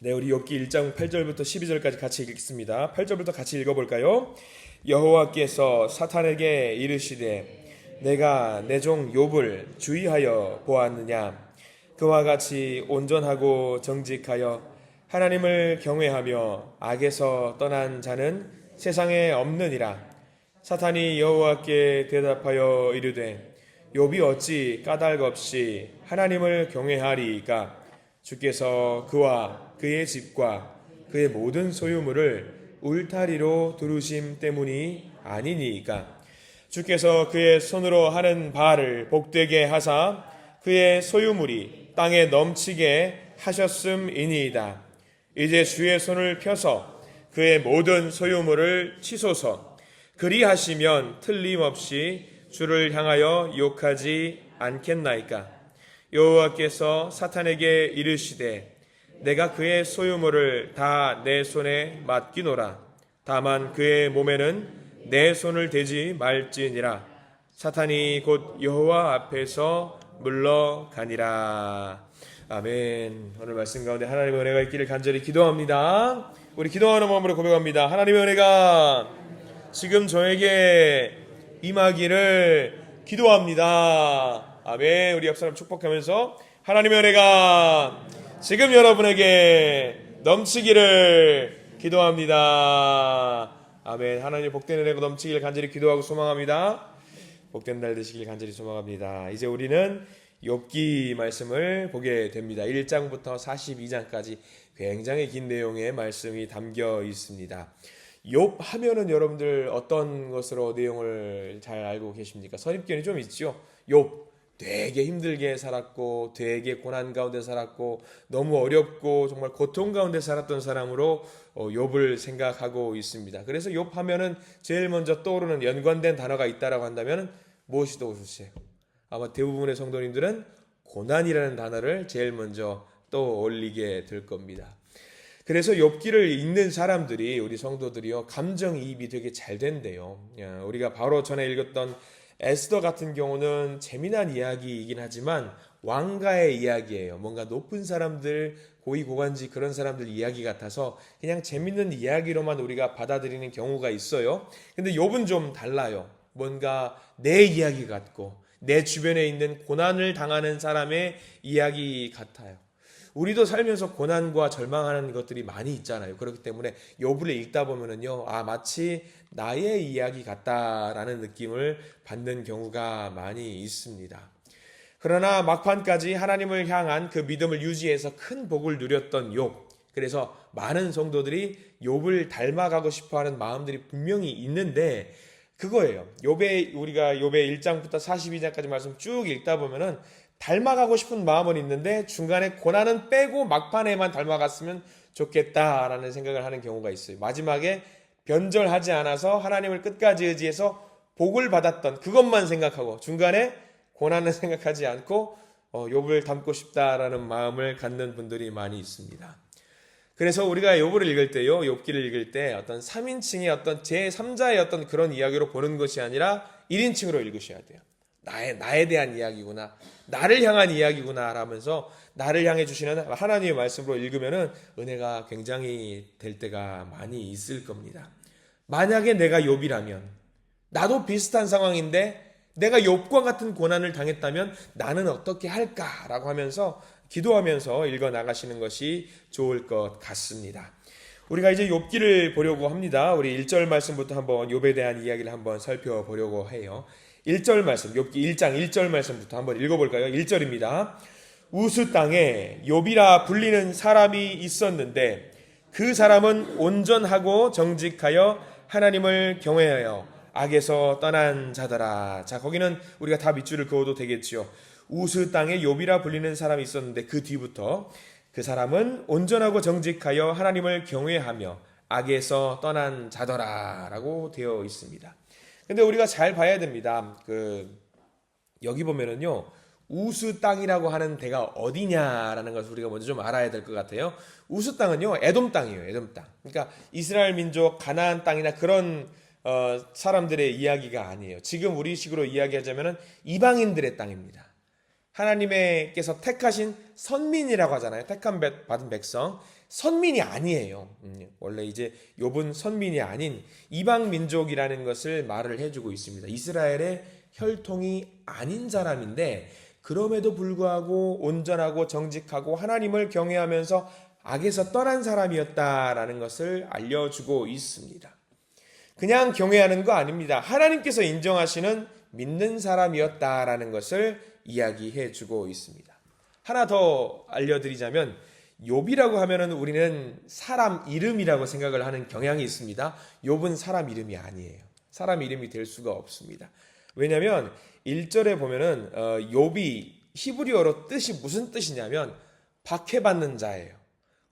네, 우리 욥기 1장 8절부터 12절까지 같이 읽겠습니다. 8절부터 같이 읽어볼까요? 여호와께서 사탄에게 이르시되 내가 내 종 욥을 주의하여 보았느냐? 그와 같이 온전하고 정직하여 하나님을 경외하며 악에서 떠난 자는 세상에 없느니라. 사탄이 여호와께 대답하여 이르되 욥이 어찌 까닭 없이 하나님을 경외하리이까? 주께서 그와 그의 집과 그의 모든 소유물을 울타리로 두르심 때문이 아니니이까? 주께서 그의 손으로 하는 바를 복되게 하사 그의 소유물이 땅에 넘치게 하셨음이니이다. 이제 주의 손을 펴서 그의 모든 소유물을 치소서. 그리하시면 틀림없이 주를 향하여 욕하지 않겠나이까? 여호와께서 사탄에게 이르시되 내가 그의 소유물을 다 내 손에 맡기노라. 다만 그의 몸에는 내 손을 대지 말지니라. 사탄이 곧 여호와 앞에서 물러가니라. 아멘. 오늘 말씀 가운데 하나님의 은혜가 있기를 간절히 기도합니다. 우리 기도하는 마음으로 고백합니다. 하나님의 은혜가 지금 저에게 임하기를 기도합니다. 아멘. 우리 옆사람 축복하면서 하나님의 은혜가 지금 여러분에게 넘치기를 기도합니다. 아멘. 하나님 복된 은혜가 넘치기를 간절히 기도하고 소망합니다. 복된 날 되시길 간절히 소망합니다. 이제 우리는 욥기 말씀을 보게 됩니다. 1장부터 42장까지 굉장히 긴 내용의 말씀이 담겨 있습니다. 욥 하면은 여러분들 어떤 것으로 내용을 잘 알고 계십니까? 선입견이 좀 있죠. 욥 되게 힘들게 살았고 되게 고난 가운데 살았고 너무 어렵고 정말 고통 가운데 살았던 사람으로 욥을 생각하고 있습니다. 그래서 욥 하면은 제일 먼저 떠오르는 연관된 단어가 있다라고 한다면 무엇이 떠오르세요? 아마 대부분의 성도님들은 고난이라는 단어를 제일 먼저 떠올리게 될 겁니다. 그래서 욥기를 읽는 사람들이 우리 성도들이요 감정이입이 되게 잘 된대요. 우리가 바로 전에 읽었던 에스더 같은 경우는 재미난 이야기이긴 하지만 왕가의 이야기예요. 뭔가 높은 사람들, 고위고관직 그런 사람들 이야기 같아서 그냥 재밌는 이야기로만 우리가 받아들이는 경우가 있어요. 근데 욥은 좀 달라요. 뭔가 내 이야기 같고 내 주변에 있는 고난을 당하는 사람의 이야기 같아요. 우리도 살면서 고난과 절망하는 것들이 많이 있잖아요. 그렇기 때문에 욥을 읽다 보면은요, 마치 나의 이야기 같다라는 느낌을 받는 경우가 많이 있습니다. 그러나 막판까지 하나님을 향한 그 믿음을 유지해서 큰 복을 누렸던 욥. 그래서 많은 성도들이 욥을 닮아가고 싶어하는 마음들이 분명히 있는데 그거예요. 우리가 욥의 1장부터 42장까지 말씀 쭉 읽다 보면은 닮아가고 싶은 마음은 있는데 중간에 고난은 빼고 막판에만 닮아갔으면 좋겠다라는 생각을 하는 경우가 있어요. 마지막에 변절하지 않아서 하나님을 끝까지 의지해서 복을 받았던 그것만 생각하고 중간에 고난은 생각하지 않고 욥을 닮고 싶다라는 마음을 갖는 분들이 많이 있습니다. 그래서 우리가 욥을 읽을 때요, 욥기를 읽을 때 어떤 3인칭의 어떤 제3자의 어떤 그런 이야기로 보는 것이 아니라 1인칭으로 읽으셔야 돼요. 나에 대한 이야기구나. 나를 향한 이야기구나 라면서 나를 향해 주시는 하나님의 말씀으로 읽으면은 은혜가 굉장히 될 때가 많이 있을 겁니다. 만약에 내가 욥이라면 나도 비슷한 상황인데 내가 욥과 같은 고난을 당했다면 나는 어떻게 할까라고 하면서 기도하면서 읽어 나가시는 것이 좋을 것 같습니다. 우리가 이제 욥기를 보려고 합니다. 우리 1절 말씀부터 한번 욥에 대한 이야기를 한번 살펴보려고 해요. 1절 말씀, 욥기 1장 1절 말씀부터 한번 읽어볼까요? 1절입니다. 우스 땅에 욥이라 불리는 사람이 있었는데 그 사람은 온전하고 정직하여 하나님을 경외하여 악에서 떠난 자더라. 자, 거기는 우리가 다 밑줄을 그어도 되겠죠. 우스 땅에 욥이라 불리는 사람이 있었는데 그 뒤부터 그 사람은 온전하고 정직하여 하나님을 경외하며 악에서 떠난 자더라 라고 되어 있습니다. 근데 우리가 잘 봐야 됩니다. 여기 보면은요, 우스 땅이라고 하는 데가 어디냐라는 것을 우리가 먼저 좀 알아야 될 것 같아요. 우스 땅은요, 에돔 땅이에요, 에돔 땅. 그러니까 이스라엘 민족, 가나안 땅이나 그런 사람들의 이야기가 아니에요. 지금 우리식으로 이야기하자면은 이방인들의 땅입니다. 하나님께서 택하신 선민이라고 하잖아요. 택함 받은 백성. 선민이 아니에요. 원래 이제 욥은 선민이 아닌 이방 민족이라는 것을 말을 해주고 있습니다. 이스라엘의 혈통이 아닌 사람인데 그럼에도 불구하고 온전하고 정직하고 하나님을 경외하면서 악에서 떠난 사람이었다라는 것을 알려주고 있습니다. 그냥 경외하는 거 아닙니다. 하나님께서 인정하시는 믿는 사람이었다라는 것을 이야기해 주고 있습니다. 하나 더 알려드리자면 욥이라고 하면은 우리는 사람 이름이라고 생각을 하는 경향이 있습니다. 욥은 사람 이름이 아니에요. 사람 이름이 될 수가 없습니다. 왜냐하면 1절에 보면은 욥이 히브리어로 뜻이 무슨 뜻이냐면 박해받는 자예요.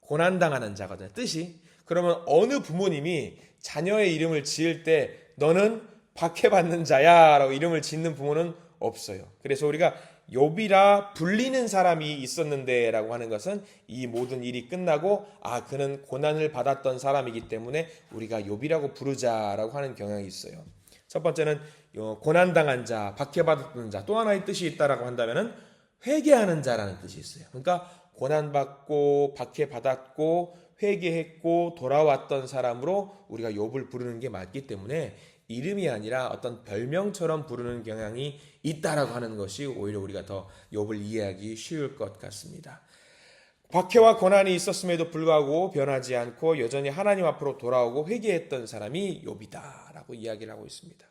고난당하는 자거든요. 뜻이. 그러면 어느 부모님이 자녀의 이름을 지을 때 너는 박해받는 자야 라고 이름을 짓는 부모는 없어요. 그래서 우리가 욥이라 불리는 사람이 있었는데 라고 하는 것은 이 모든 일이 끝나고 그는 고난을 받았던 사람이기 때문에 우리가 욥이라고 부르자라고 하는 경향이 있어요. 첫 번째는 고난당한 자, 박해받았던 자. 또 하나의 뜻이 있다라고 한다면은 회개하는 자라는 뜻이 있어요. 그러니까 고난받고 박해받았고 회개했고 돌아왔던 사람으로 우리가 욥을 부르는 게 맞기 때문에 이름이 아니라 어떤 별명처럼 부르는 경향이 있다라고 하는 것이 오히려 우리가 더 욥을 이해하기 쉬울 것 같습니다. 박해와 고난이 있었음에도 불구하고 변하지 않고 여전히 하나님 앞으로 돌아오고 회개했던 사람이 욥이다라고 이야기를 하고 있습니다.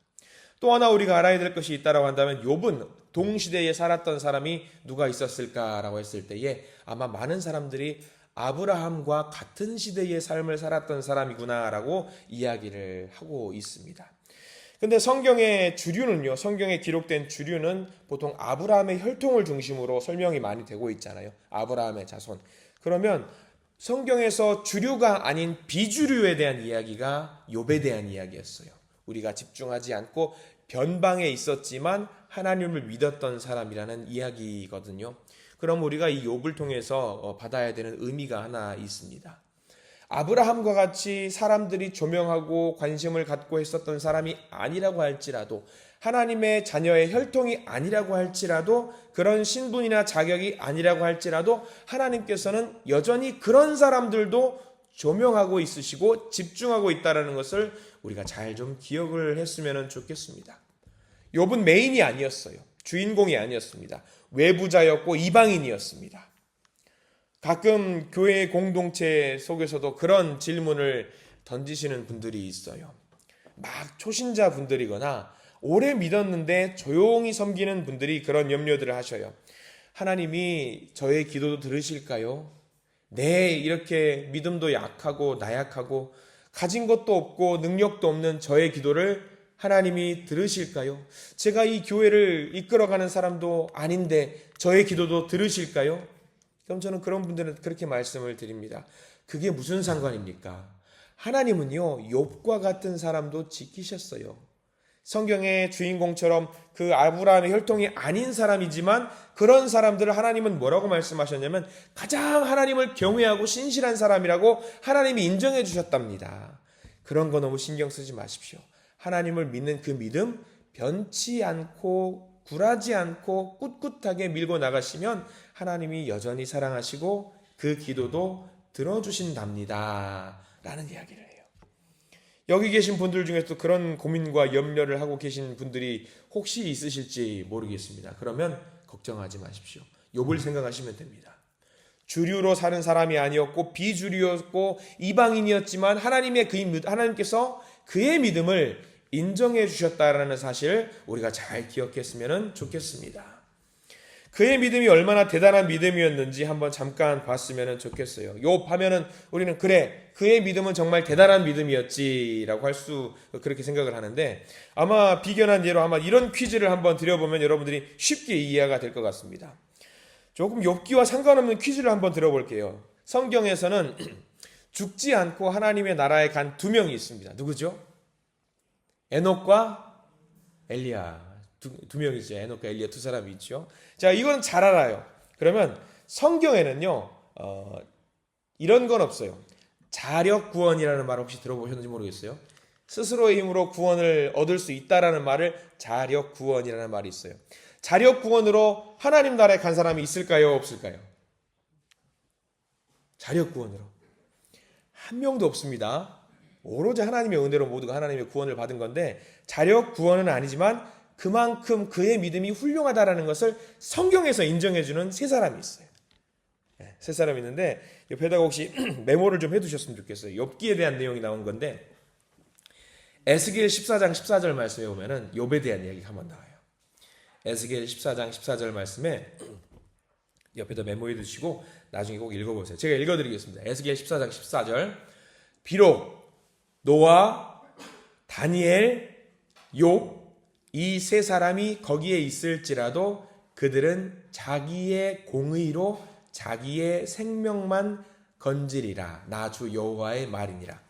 또 하나 우리가 알아야 될 것이 있다라고 한다면 욥은 동시대에 살았던 사람이 누가 있었을까라고 했을 때에 아마 많은 사람들이 아브라함과 같은 시대의 삶을 살았던 사람이구나라고 이야기를 하고 있습니다. 근데 성경의 주류는요, 성경에 기록된 주류는 보통 아브라함의 혈통을 중심으로 설명이 많이 되고 있잖아요. 아브라함의 자손. 그러면 성경에서 주류가 아닌 비주류에 대한 이야기가 욥에 대한 이야기였어요. 우리가 집중하지 않고 변방에 있었지만 하나님을 믿었던 사람이라는 이야기거든요. 그럼 우리가 이 욥을 통해서 받아야 되는 의미가 하나 있습니다. 아브라함과 같이 사람들이 조명하고 관심을 갖고 했었던 사람이 아니라고 할지라도 하나님의 자녀의 혈통이 아니라고 할지라도 그런 신분이나 자격이 아니라고 할지라도 하나님께서는 여전히 그런 사람들도 조명하고 있으시고 집중하고 있다는 것을 우리가 잘 좀 기억을 했으면 좋겠습니다. 욥은 메인이 아니었어요. 주인공이 아니었습니다. 외부자였고 이방인이었습니다. 가끔 교회 공동체 속에서도 그런 질문을 던지시는 분들이 있어요. 막 초신자 분들이거나 오래 믿었는데 조용히 섬기는 분들이 그런 염려들을 하셔요. 하나님이 저의 기도도 들으실까요? 네, 이렇게 믿음도 약하고 나약하고 가진 것도 없고 능력도 없는 저의 기도를 하나님이 들으실까요? 제가 이 교회를 이끌어가는 사람도 아닌데 저의 기도도 들으실까요? 그럼 저는 그런 분들은 그렇게 말씀을 드립니다. 그게 무슨 상관입니까? 하나님은요, 욥과 같은 사람도 지키셨어요. 성경의 주인공처럼 그 아브라함의 혈통이 아닌 사람이지만 그런 사람들을 하나님은 뭐라고 말씀하셨냐면 가장 하나님을 경외하고 신실한 사람이라고 하나님이 인정해 주셨답니다. 그런 거 너무 신경 쓰지 마십시오. 하나님을 믿는 그 믿음 변치 않고 굴하지 않고 꿋꿋하게 밀고 나가시면 하나님이 여전히 사랑하시고 그 기도도 들어주신답니다. 라는 이야기를 해요. 여기 계신 분들 중에서도 그런 고민과 염려를 하고 계신 분들이 혹시 있으실지 모르겠습니다. 그러면 걱정하지 마십시오. 욥을 생각하시면 됩니다. 주류로 사는 사람이 아니었고 비주류였고 이방인이었지만 하나님께서 그의 믿음을 인정해 주셨다라는 사실을 우리가 잘 기억했으면 좋겠습니다. 그의 믿음이 얼마나 대단한 믿음이었는지 한번 잠깐 봤으면 좋겠어요. 욥 하면은 우리는 그래, 그의 믿음은 정말 대단한 믿음이었지라고 그렇게 생각을 하는데 아마 비견한 예로 아마 이런 퀴즈를 한번 드려보면 여러분들이 쉽게 이해가 될 것 같습니다. 조금 욥기와 상관없는 퀴즈를 한번 들어볼게요. 성경에서는 죽지 않고 하나님의 나라에 간 두 명이 있습니다. 누구죠? 에녹과 엘리야. 두 명이죠. 에녹과 엘리야 두 사람이 있죠. 자, 이건 잘 알아요. 그러면 성경에는요, 이런 건 없어요. 자력 구원이라는 말 혹시 들어보셨는지 모르겠어요. 스스로의 힘으로 구원을 얻을 수 있다라는 말을 자력 구원이라는 말이 있어요. 자력 구원으로 하나님 나라에 간 사람이 있을까요? 없을까요? 자력 구원으로 한 명도 없습니다. 오로지 하나님의 은혜로 모두가 하나님의 구원을 받은 건데, 자력 구원은 아니지만 그만큼 그의 믿음이 훌륭하다라는 것을 성경에서 인정해주는 세 사람이 있어요. 세 사람이 있는데 옆에다가 혹시 메모를 좀 해두셨으면 좋겠어요. 욥기에 대한 내용이 나온 건데, 에스겔 14장 14절 말씀에 보면은 욥에 대한 이야기가 한번 나와요. 에스겔 14장 14절 말씀에 옆에다 메모해 두시고 나중에 꼭 읽어보세요. 제가 읽어드리겠습니다. 에스겔 14장 14절. 비록 노아, 다니엘, 욥 이 세 사람이 거기에 있을지라도 그들은 자기의 공의로 자기의 생명만 건지리라. 나 주 여호와의 말이니라.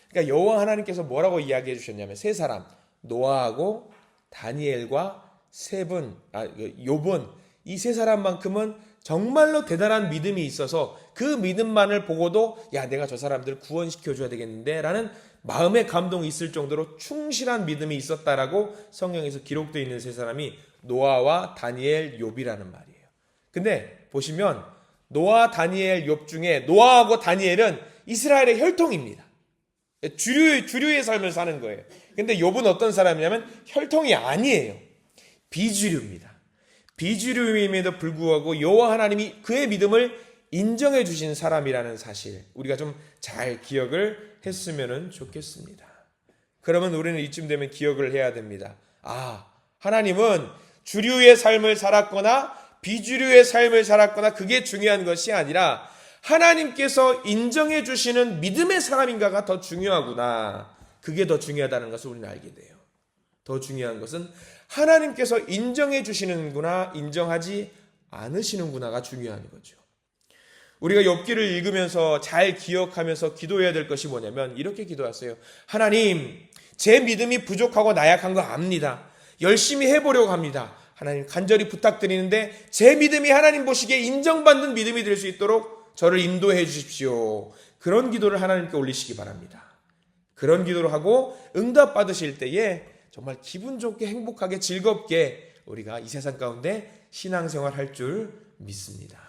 그러니까 여호와 하나님께서 뭐라고 이야기해 주셨냐면, 세 사람, 노아하고 다니엘과 욥은 이 세 사람만큼은 정말로 대단한 믿음이 있어서 그 믿음만을 보고도 야, 내가 저 사람들 구원시켜줘야 되겠는데 라는 마음의 감동이 있을 정도로 충실한 믿음이 있었다라고 성경에서 기록되어 있는 세 사람이 노아와 다니엘, 욥이라는 말이에요. 근데 보시면 노아, 다니엘, 욥 중에 노아하고 다니엘은 이스라엘의 혈통입니다. 주류의 삶을 사는 거예요. 근데 욥은 어떤 사람이냐면 혈통이 아니에요. 비주류입니다. 비주류임에도 불구하고 여호와 하나님이 그의 믿음을 인정해 주신 사람이라는 사실, 우리가 좀 잘 기억을 했으면 좋겠습니다. 그러면 우리는 이쯤 되면 기억을 해야 됩니다. 하나님은 주류의 삶을 살았거나 비주류의 삶을 살았거나 그게 중요한 것이 아니라 하나님께서 인정해 주시는 믿음의 사람인가가 더 중요하구나. 그게 더 중요하다는 것을 우리는 알게 돼요. 더 중요한 것은 하나님께서 인정해 주시는구나, 인정하지 않으시는구나가 중요한 거죠. 우리가 욥기를 읽으면서 잘 기억하면서 기도해야 될 것이 뭐냐면 이렇게 기도하세요. 하나님, 제 믿음이 부족하고 나약한 거 압니다. 열심히 해보려고 합니다. 하나님, 간절히 부탁드리는데 제 믿음이 하나님 보시기에 인정받는 믿음이 될 수 있도록 저를 인도해 주십시오. 그런 기도를 하나님께 올리시기 바랍니다. 그런 기도를 하고 응답 받으실 때에 정말 기분 좋게 행복하게 즐겁게 우리가 이 세상 가운데 신앙생활 할 줄 믿습니다.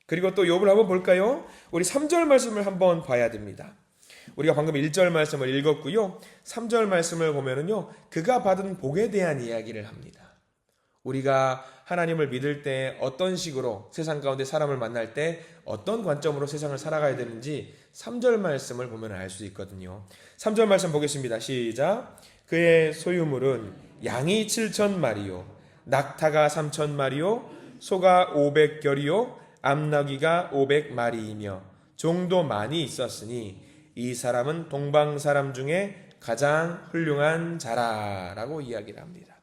그리고 또 욥을 한번 볼까요? 우리 3절 말씀을 한번 봐야 됩니다. 우리가 방금 1절 말씀을 읽었고요. 3절 말씀을 보면은요, 그가 받은 복에 대한 이야기를 합니다. 우리가 하나님을 믿을 때 어떤 식으로 세상 가운데 사람을 만날 때 어떤 관점으로 세상을 살아가야 되는지 3절 말씀을 보면 알 수 있거든요. 3절 말씀 보겠습니다. 시작. 그의 소유물은 양이 7,000마리요, 낙타가 3,000마리요, 소가 500결이요, 암나귀가 500마리이며 종도 많이 있었으니 이 사람은 동방 사람 중에 가장 훌륭한 자라라고 이야기를 합니다.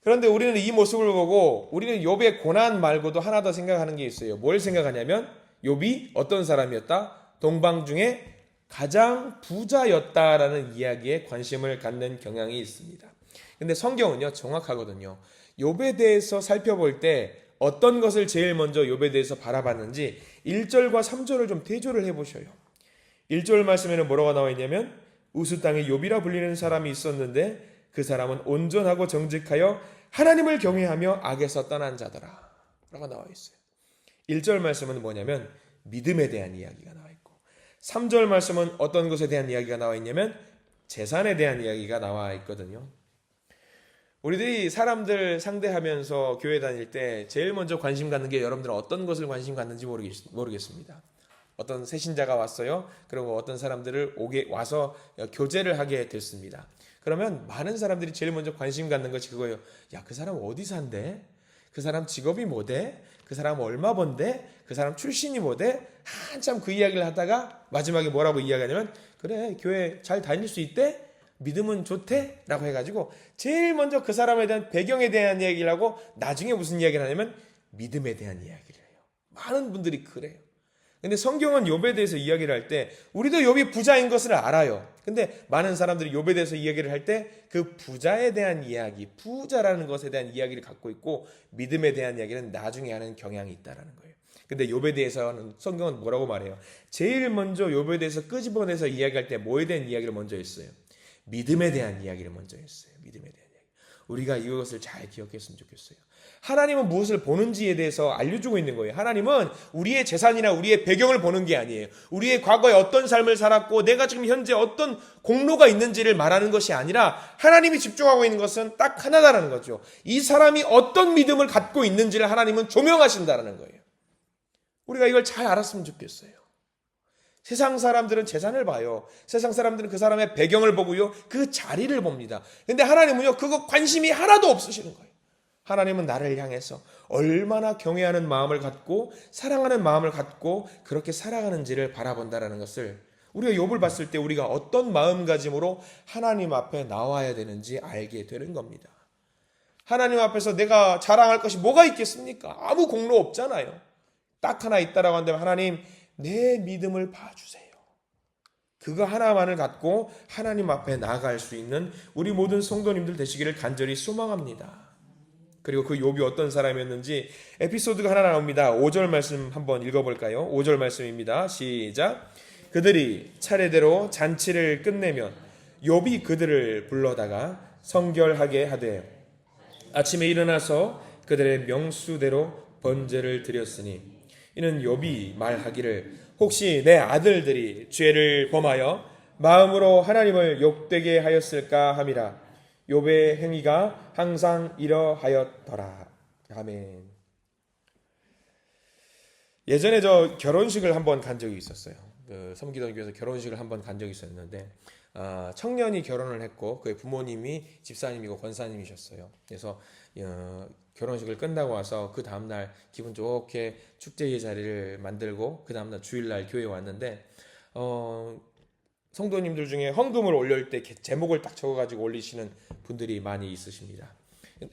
그런데 우리는 이 모습을 보고 우리는 욥의 고난 말고도 하나 더 생각하는 게 있어요. 뭘 생각하냐면 욥이 어떤 사람이었다? 동방 중에 가장 부자였다라는 이야기에 관심을 갖는 경향이 있습니다. 근데 성경은요, 정확하거든요. 욥에 대해서 살펴볼 때 어떤 것을 제일 먼저 욥에 대해서 바라봤는지 1절과 3절을 좀 대조를 해보셔요. 1절 말씀에는 뭐라고 나와 있냐면 우스 땅에 욥이라 불리는 사람이 있었는데 그 사람은 온전하고 정직하여 하나님을 경외하며 악에서 떠난 자더라 라고 나와 있어요. 1절 말씀은 뭐냐면 믿음에 대한 이야기가 나와 있고, 3절 말씀은 어떤 것에 대한 이야기가 나와 있냐면 재산에 대한 이야기가 나와 있거든요. 우리들이 사람들 상대하면서 교회 다닐 때 제일 먼저 관심 갖는 게, 여러분들은 어떤 것을 관심 갖는지 모르겠습니다. 어떤 새신자가 왔어요. 그리고 어떤 사람들을 와서 교제를 하게 됐습니다. 그러면 많은 사람들이 제일 먼저 관심 갖는 것이 그거예요. 야, 그 사람 어디 산대? 그 사람 직업이 뭐대? 그 사람 얼마 번대? 그 사람 출신이 뭐대? 한참 그 이야기를 하다가 마지막에 뭐라고 이야기하냐면 그래, 교회 잘 다닐 수 있대? 믿음은 좋대? 라고 해가지고 제일 먼저 그 사람에 대한 배경에 대한 이야기를 하고 나중에 무슨 이야기를 하냐면 믿음에 대한 이야기를 해요. 많은 분들이 그래요. 근데 성경은 욥에 대해서 이야기를 할 때 우리도 욥이 부자인 것을 알아요. 근데 많은 사람들이 욥에 대해서 이야기를 할 때 그 부자에 대한 이야기, 부자라는 것에 대한 이야기를 갖고 있고 믿음에 대한 이야기는 나중에 하는 경향이 있다는 거예요. 근데 욥에 대해서는 성경은 뭐라고 말해요? 제일 먼저 욥에 대해서 끄집어내서 이야기할 때 뭐에 대한 이야기를 먼저 했어요? 믿음에 대한 이야기를 먼저 했어요. 믿음에 대한 이야기. 우리가 이것을 잘 기억했으면 좋겠어요. 하나님은 무엇을 보는지에 대해서 알려주고 있는 거예요. 하나님은 우리의 재산이나 우리의 배경을 보는 게 아니에요. 우리의 과거에 어떤 삶을 살았고 내가 지금 현재 어떤 공로가 있는지를 말하는 것이 아니라 하나님이 집중하고 있는 것은 딱 하나다라는 거죠. 이 사람이 어떤 믿음을 갖고 있는지를 하나님은 조명하신다는 거예요. 우리가 이걸 잘 알았으면 좋겠어요. 세상 사람들은 재산을 봐요. 세상 사람들은 그 사람의 배경을 보고요. 그 자리를 봅니다. 근데 하나님은요, 그거 관심이 하나도 없으시는 거예요. 하나님은 나를 향해서 얼마나 경외하는 마음을 갖고 사랑하는 마음을 갖고 그렇게 살아가는지를 바라본다는 것을 우리가 욥을 봤을 때 우리가 어떤 마음가짐으로 하나님 앞에 나와야 되는지 알게 되는 겁니다. 하나님 앞에서 내가 자랑할 것이 뭐가 있겠습니까? 아무 공로 없잖아요. 딱 하나 있다라고 한다면 하나님 내 믿음을 봐주세요. 그거 하나만을 갖고 하나님 앞에 나아갈 수 있는 우리 모든 성도님들 되시기를 간절히 소망합니다. 그리고 그 욥이 어떤 사람이었는지 에피소드가 하나 나옵니다. 5절 말씀 한번 읽어볼까요? 5절 말씀입니다. 시작. 그들이 차례대로 잔치를 끝내면 욥이 그들을 불러다가 성결하게 하되 아침에 일어나서 그들의 명수대로 번제를 드렸으니 이는 욥이 말하기를 혹시 내 아들들이 죄를 범하여 마음으로 하나님을 욕되게 하였을까 함이라. 욥의 행위가 항상 이러하였더라. 아멘. 예전에 저 결혼식을 한번 간 적이 있었어요. 그 섬기던 교회에서 결혼식을 한번 간 적이 있었는데 청년이 결혼을 했고 그의 부모님이 집사님이고 권사님이셨어요. 그래서 결혼식을 끝나고 와서 그 다음날 기분 좋게 축제의 자리를 만들고 그 다음날 주일날 교회에 왔는데 성도님들 중에 헌금을 올릴 때 제목을 딱 적어가지고 올리시는 분들이 많이 있으십니다.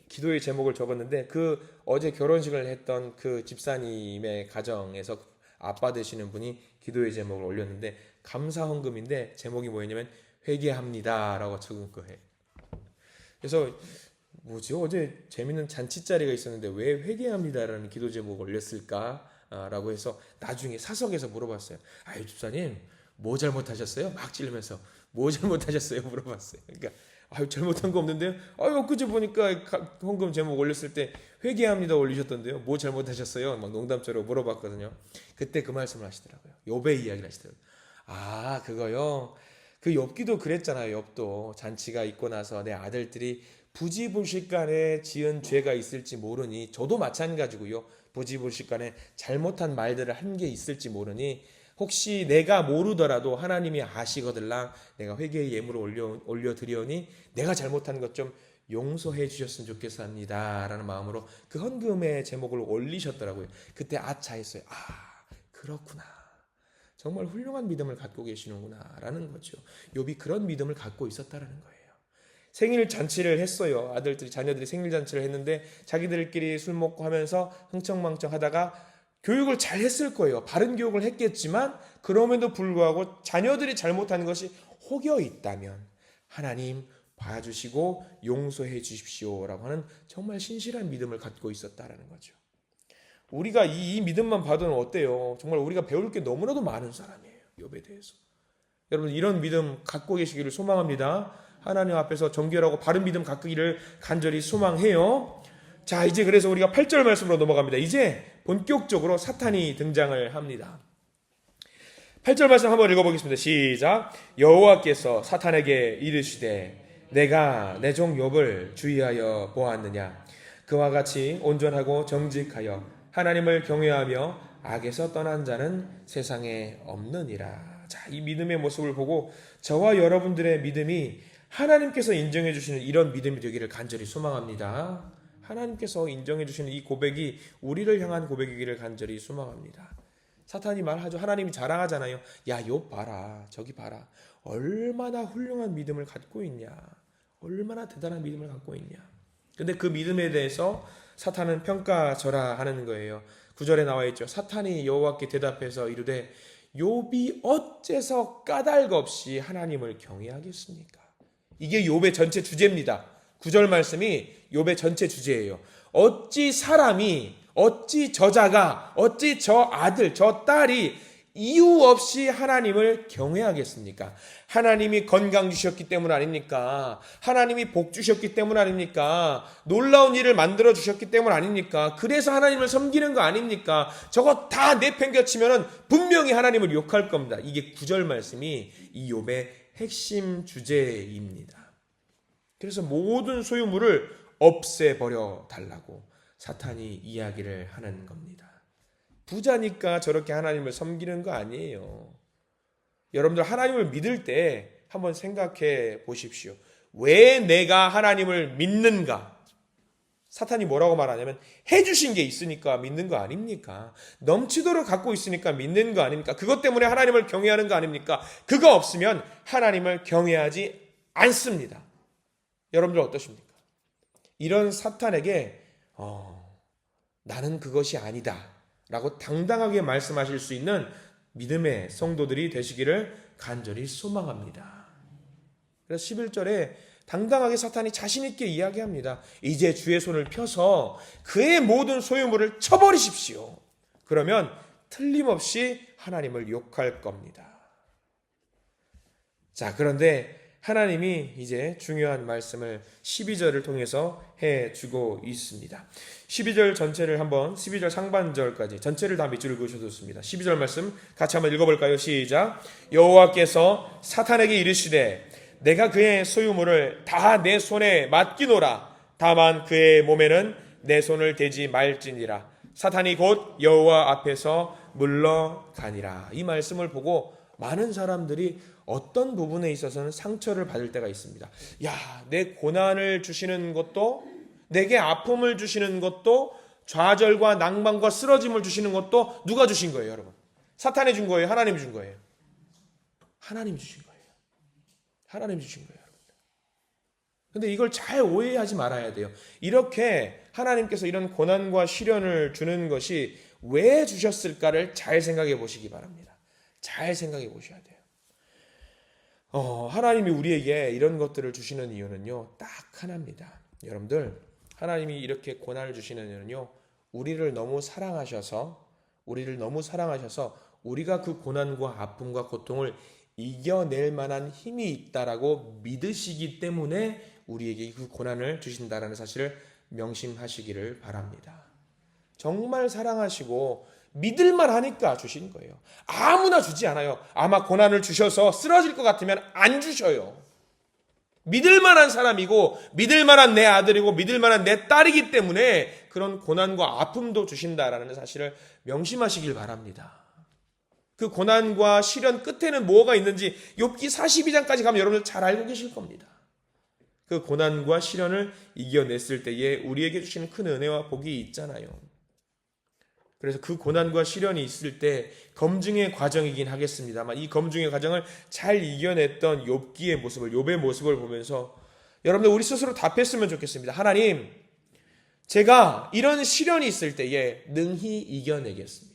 기도의 제목을 적었는데 그 어제 결혼식을 했던 그 집사님의 가정에서 아빠 되시는 분이 기도의 제목을 올렸는데 감사 헌금인데 제목이 뭐였냐면 회개합니다 라고 적은 거예요. 그래서 뭐지 어제 재밌는 잔치 자리가 있었는데 왜 회개합니다 라는 기도 제목을 올렸을까 라고 해서 나중에 사석에서 물어봤어요. 아유 집사님 뭐 잘못하셨어요? 막 찌르면서 뭐 잘못하셨어요? 물어봤어요. 그러니까 아유 잘못한 거 없는데요. 아유 엊그제 보니까 헌금 제목 올렸을 때 회개합니다 올리셨던데요. 뭐 잘못하셨어요? 막 농담처럼 물어봤거든요. 그때 그 말씀을 하시더라고요. 욥의 이야기를 하시더라고요. 아 그거요. 그 욥기도 그랬잖아요. 욥도 잔치가 있고 나서 내 아들들이 부지불식간에 지은 죄가 있을지 모르니 저도 마찬가지고요. 부지불식간에 잘못한 말들을 한 게 있을지 모르니 혹시 내가 모르더라도 하나님이 아시거들랑 내가 회개의 예물을 올려드리오니 내가 잘못한 것 좀 용서해 주셨으면 좋겠습니다 라는 마음으로 그 헌금의 제목을 올리셨더라고요. 그때 아차했어요. 아 그렇구나. 정말 훌륭한 믿음을 갖고 계시는구나 라는 거죠. 욥이 그런 믿음을 갖고 있었다라는 거예요. 생일 잔치를 했어요. 자녀들이 생일 잔치를 했는데 자기들끼리 술 먹고 하면서 흥청망청 하다가 교육을 잘 했을 거예요. 바른 교육을 했겠지만 그럼에도 불구하고 자녀들이 잘못한 것이 혹여 있다면 하나님 봐주시고 용서해 주십시오라고 하는 정말 신실한 믿음을 갖고 있었다라는 거죠. 우리가 이 믿음만 봐도는 어때요? 정말 우리가 배울 게 너무나도 많은 사람이에요. 욥에 대해서. 여러분 이런 믿음 갖고 계시기를 소망합니다. 하나님 앞에서 정결하고 바른 믿음 갖기를 간절히 소망해요. 자 이제 그래서 우리가 8절 말씀으로 넘어갑니다. 이제 본격적으로 사탄이 등장을 합니다. 8절 말씀 한번 읽어보겠습니다. 시작. 여호와께서 사탄에게 이르시되 내가 내 종 욥을 주의하여 보았느냐. 그와 같이 온전하고 정직하여 하나님을 경외하며 악에서 떠난 자는 세상에 없느니라. 자, 이 믿음의 모습을 보고 저와 여러분들의 믿음이 하나님께서 인정해 주시는 이런 믿음이 되기를 간절히 소망합니다. 하나님께서 인정해 주시는 이 고백이 우리를 향한 고백이기를 간절히 소망합니다. 사탄이 말하죠. 하나님이 자랑하잖아요. 야, 욥 봐라. 저기 봐라. 얼마나 훌륭한 믿음을 갖고 있냐. 얼마나 대단한 믿음을 갖고 있냐. 근데 그 믿음에 대해서 사탄은 평가절하 하는 거예요. 9절에 나와 있죠. 사탄이 여호와께 대답해서 이르되 욥이 어째서 까닭 없이 하나님을 경외하겠습니까? 이게 욥의 전체 주제입니다. 9절 말씀이 욥의 전체 주제예요. 어찌 사람이, 어찌 저자가, 어찌 저 아들, 저 딸이 이유 없이 하나님을 경외하겠습니까? 하나님이 건강 주셨기 때문 아닙니까? 하나님이 복 주셨기 때문 아닙니까? 놀라운 일을 만들어 주셨기 때문 아닙니까? 그래서 하나님을 섬기는 거 아닙니까? 저거 다 내팽겨치면은 분명히 하나님을 욕할 겁니다. 이게 9절 말씀이 이 욥의 핵심 주제입니다. 그래서 모든 소유물을 없애버려 달라고 사탄이 이야기를 하는 겁니다. 부자니까 저렇게 하나님을 섬기는 거 아니에요. 여러분들 하나님을 믿을 때 한번 생각해 보십시오. 왜 내가 하나님을 믿는가? 사탄이 뭐라고 말하냐면 해주신 게 있으니까 믿는 거 아닙니까? 넘치도록 갖고 있으니까 믿는 거 아닙니까? 그것 때문에 하나님을 경외하는 거 아닙니까? 그거 없으면 하나님을 경외하지 않습니다. 여러분들 어떠십니까? 이런 사탄에게 나는 그것이 아니다 라고 당당하게 말씀하실 수 있는 믿음의 성도들이 되시기를 간절히 소망합니다. 그래서 11절에 당당하게 사탄이 자신 있게 이야기합니다. 이제 주의 손을 펴서 그의 모든 소유물을 쳐버리십시오. 그러면 틀림없이 하나님을 욕할 겁니다. 자, 그런데 하나님이 이제 중요한 말씀을 12절을 통해서 해주고 있습니다. 12절 전체를 한번 12절 상반절까지 전체를 다 밑줄을 그으셔도 좋습니다. 12절 말씀 같이 한번 읽어볼까요? 시작. 여호와께서 사탄에게 이르시되 내가 그의 소유물을 다 내 손에 맡기노라. 다만 그의 몸에는 내 손을 대지 말지니라. 사탄이 곧 여호와 앞에서 물러가니라. 이 말씀을 보고 많은 사람들이 어떤 부분에 있어서는 상처를 받을 때가 있습니다. 야, 내 고난을 주시는 것도, 내게 아픔을 주시는 것도, 좌절과 낭만과 쓰러짐을 주시는 것도 누가 주신 거예요, 여러분? 사탄이 준 거예요? 하나님이 준 거예요? 하나님이 주신 거예요. 하나님이 주신 거예요, 여러분. 근데 이걸 잘 오해하지 말아야 돼요. 이렇게 하나님께서 이런 고난과 시련을 주는 것이 왜 주셨을까를 잘 생각해 보시기 바랍니다. 잘 생각해 보셔야 돼요. 하나님이 우리에게 이런 것들을 주시는 이유는요, 딱 하나입니다. 여러분들, 하나님이 이렇게 고난을 주시는 이유는요, 우리를 너무 사랑하셔서 우리가 그 고난과 아픔과 고통을 이겨낼 만한 힘이 있다라고 믿으시기 때문에 우리에게 그 고난을 주신다라는 사실을 명심하시기를 바랍니다. 정말 사랑하시고 믿을만 하니까 주신 거예요. 아무나 주지 않아요. 아마 고난을 주셔서 쓰러질 것 같으면 안 주셔요. 믿을만한 사람이고 믿을만한 내 아들이고 믿을만한 내 딸이기 때문에 그런 고난과 아픔도 주신다라는 사실을 명심하시길 바랍니다. 그 고난과 시련 끝에는 뭐가 있는지 욥기 42장까지 가면 여러분들 잘 알고 계실 겁니다. 그 고난과 시련을 이겨냈을 때에 우리에게 주시는 큰 은혜와 복이 있잖아요. 그래서 그 고난과 시련이 있을 때 검증의 과정이긴 하겠습니다만 이 검증의 과정을 잘 이겨냈던 욥기의 모습을, 욥의 모습을 보면서 여러분들 우리 스스로 답했으면 좋겠습니다. 하나님, 제가 이런 시련이 있을 때에 능히 이겨내겠습니다.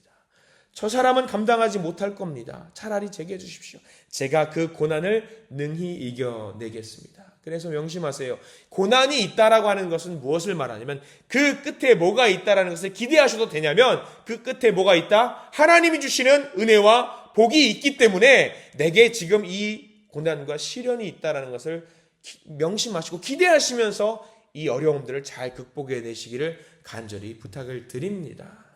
저 사람은 감당하지 못할 겁니다. 차라리 제게 해주십시오. 제가 그 고난을 능히 이겨내겠습니다. 그래서 명심하세요. 고난이 있다라고 하는 것은 무엇을 말하냐면 그 끝에 뭐가 있다라는 것을 기대하셔도 되냐면 그 끝에 뭐가 있다? 하나님이 주시는 은혜와 복이 있기 때문에 내게 지금 이 고난과 시련이 있다라는 것을 명심하시고 기대하시면서 이 어려움들을 잘 극복해내시기를 간절히 부탁을 드립니다.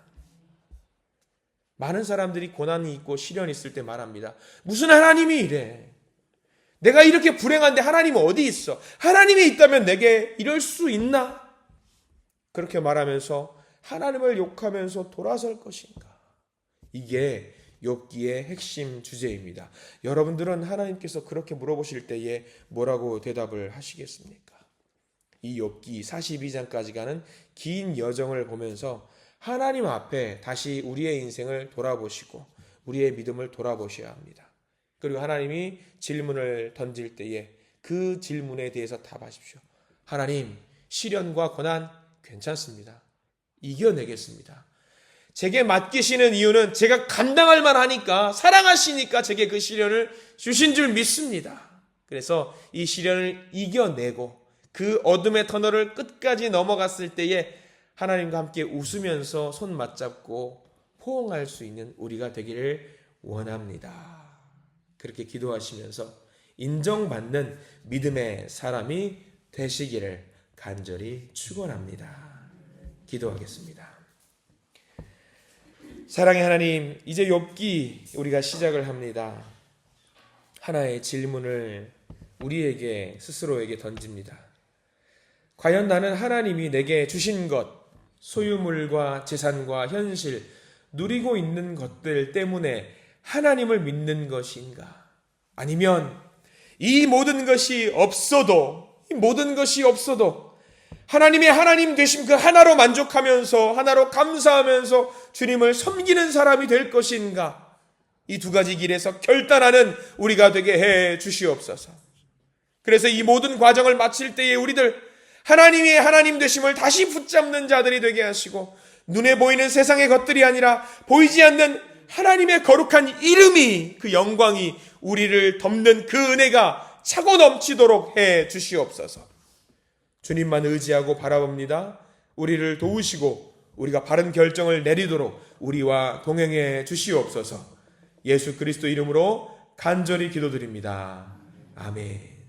많은 사람들이 고난이 있고 시련이 있을 때 말합니다. 무슨 하나님이 이래? 내가 이렇게 불행한데 하나님은 어디 있어? 하나님이 있다면 내게 이럴 수 있나? 그렇게 말하면서 하나님을 욕하면서 돌아설 것인가? 이게 욥기의 핵심 주제입니다. 여러분들은 하나님께서 그렇게 물어보실 때에 뭐라고 대답을 하시겠습니까? 이 욥기 42장까지 가는 긴 여정을 보면서 하나님 앞에 다시 우리의 인생을 돌아보시고 우리의 믿음을 돌아보셔야 합니다. 그리고 하나님이 질문을 던질 때에 그 질문에 대해서 답하십시오. 하나님, 시련과 고난 괜찮습니다. 이겨내겠습니다. 제게 맡기시는 이유는 제가 감당할 만하니까, 사랑하시니까 제게 그 시련을 주신 줄 믿습니다. 그래서 이 시련을 이겨내고 그 어둠의 터널을 끝까지 넘어갔을 때에 하나님과 함께 웃으면서 손 맞잡고 포옹할 수 있는 우리가 되기를 원합니다. 그렇게 기도하시면서 인정받는 믿음의 사람이 되시기를 간절히 축원합니다. 기도하겠습니다. 사랑의 하나님, 이제 욥기 우리가 시작을 합니다. 하나의 질문을 우리에게 스스로에게 던집니다. 과연 나는 하나님이 내게 주신 것, 소유물과 재산과 현실, 누리고 있는 것들 때문에 하나님을 믿는 것인가? 아니면 이 모든 것이 없어도 하나님의 하나님 되심 그 하나로 만족하면서, 하나로 감사하면서 주님을 섬기는 사람이 될 것인가? 이 두 가지 길에서 결단하는 우리가 되게 해 주시옵소서. 그래서 이 모든 과정을 마칠 때에 우리들 하나님의 하나님 되심을 다시 붙잡는 자들이 되게 하시고, 눈에 보이는 세상의 것들이 아니라 보이지 않는 하나님의 거룩한 이름이, 그 영광이 우리를 덮는 그 은혜가 차고 넘치도록 해 주시옵소서. 주님만 의지하고 바라봅니다. 우리를 도우시고 우리가 바른 결정을 내리도록 우리와 동행해 주시옵소서. 예수 그리스도 이름으로 간절히 기도드립니다. 아멘.